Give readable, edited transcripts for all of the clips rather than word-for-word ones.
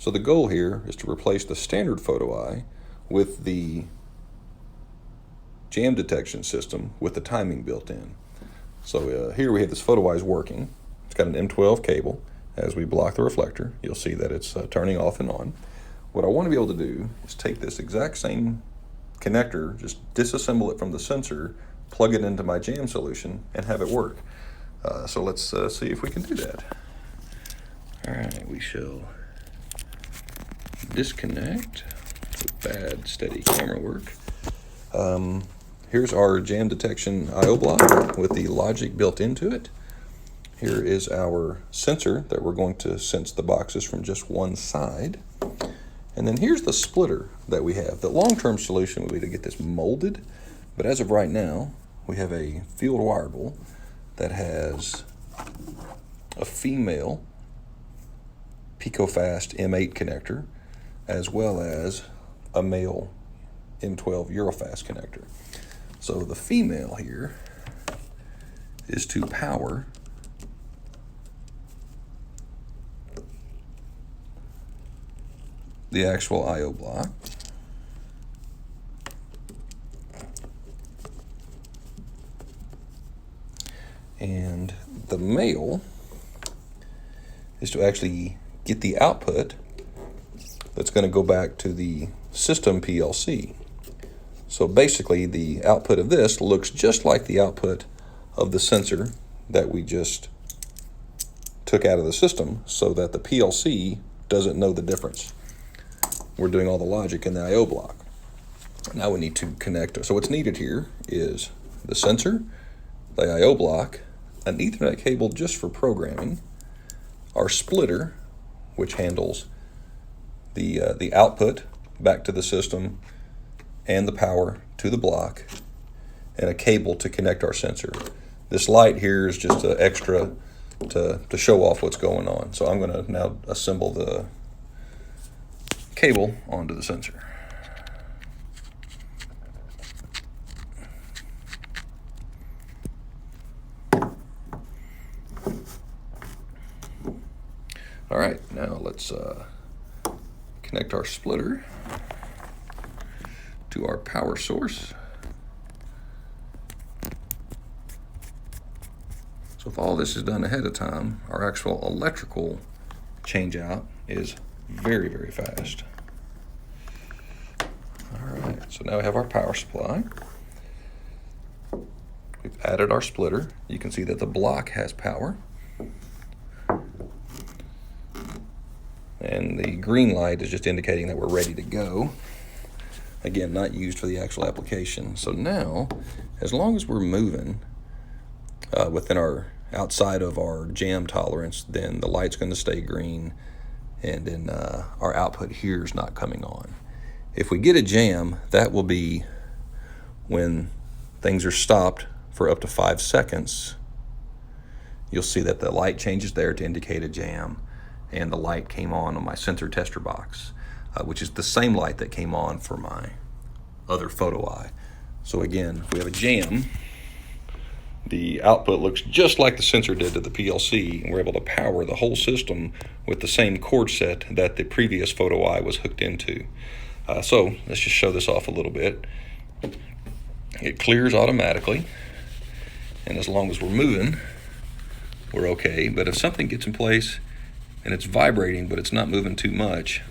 So the goal here is to replace the standard Photoeye with the jam detection system with the timing built in. So here we have this Photoeye working. It's got an M12 cable. As we block the reflector, you'll see that it's turning off and on. What I want to be able to do is take this exact same connector, just disassemble it from the sensor, plug it into my jam solution, and have it work. So let's see if we can do that. All right, we shall disconnect. It's bad, steady camera work. Here's our jam detection I/O block with the logic built into it. Here is our sensor that we're going to sense the boxes from just one side. And then here's the splitter that we have. The long-term solution would be to get this molded, but as of right now, we have a field wireable that has a female PicoFast M8 connector, as well as a male M12 Eurofast connector. So the female here is to power the actual I/O block. And the male is to actually get the output that's going to go back to the system PLC. So basically the output of this looks just like the output of the sensor that we just took out of the system, so that the PLC doesn't know the difference. We're doing all the logic in the I/O block. Now we need to connect. So what's needed here is the sensor, the I/O block, an Ethernet cable just for programming, our splitter, which handles the output back to the system and the power to the block, and a cable to connect our sensor. This light here is just an extra to show off what's going on. So I'm going to now assemble the cable onto the sensor. All right, now let's connect our splitter to our power source. So if all this is done ahead of time, our actual electrical change out is very, very fast. All right, so now we have our power supply. We've added our splitter. You can see that the block has power. And the green light is just indicating that we're ready to go. Again, not used for the actual application. So now, as long as we're moving within our outside of our jam tolerance, then the light's going to stay green, and then our output here is not coming on. If we get a jam, that will be when things are stopped for up to 5 seconds. You'll see that the light changes there to indicate a jam, and the light came on my sensor tester box, which is the same light that came on for my other Photoeye. So again, if we have a jam, the output looks just like the sensor did to the PLC, and we're able to power the whole system with the same cord set that the previous Photoeye was hooked into. So let's just show this off a little bit. It clears automatically, and as long as we're moving, we're okay. But if something gets in place and it's vibrating but it's not moving too much,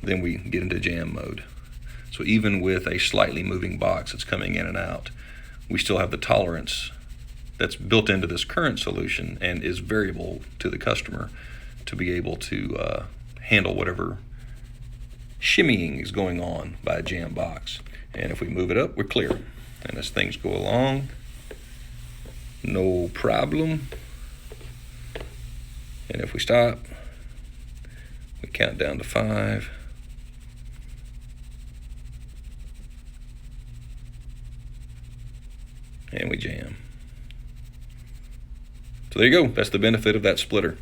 then we get into jam mode. So even with a slightly moving box that's coming in and out, we still have the tolerance that's built into this current solution and is variable to the customer to be able to handle whatever shimmying is going on by a jam box. And if we move it up, we're clear. And as things go along, no problem. And if we stop, we count down to 5. And we jam. So there you go. That's the benefit of that splitter.